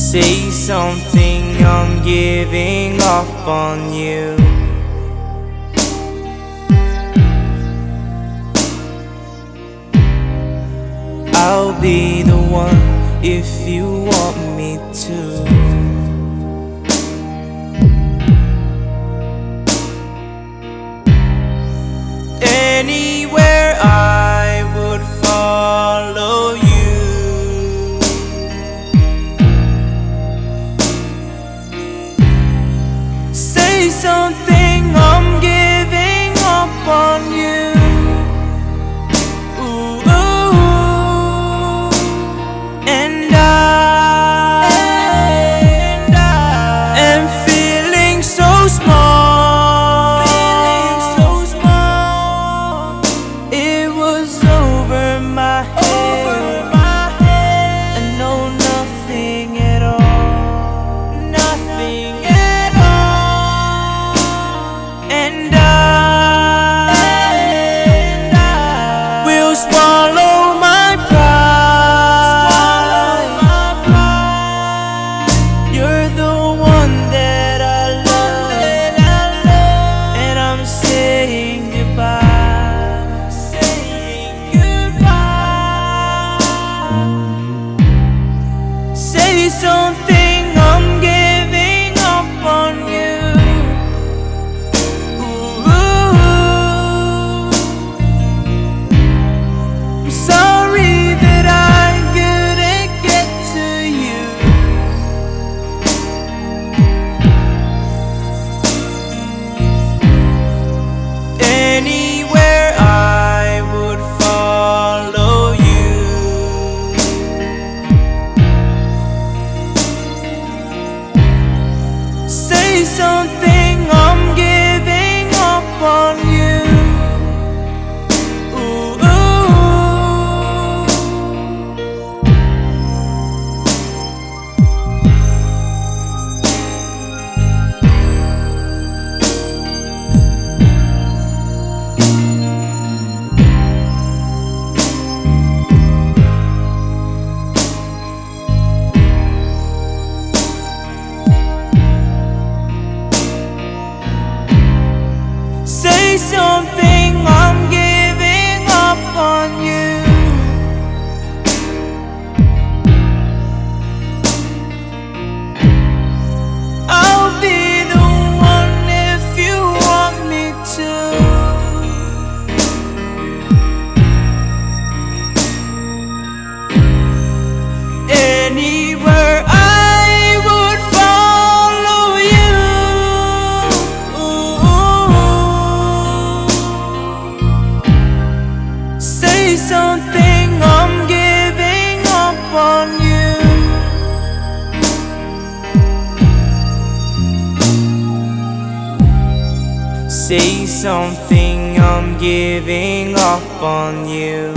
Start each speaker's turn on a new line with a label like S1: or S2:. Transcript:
S1: Say something, I'm giving up on you. I'll be the one if you want me to. Anywhere I would follow you. Say something, I'm giving up on you. Ooh, ooh. And I am feeling so small. It was over my head. I know nothing at all. Nothing at all. And I will swallow my pride. You're the one that I love, and I'm saying goodbye. Say something, I'm giving up on you. Ooh, I'm sorry that I couldn't get to you. Anywhere I would follow you. Say something, I'm giving up on you. Ooh, say something, I'm giving up on you. I'll be the one if you want me to. Anywhere I would follow you. Ooh. Say something, I'm giving up on you. Say something, I'm giving up on you.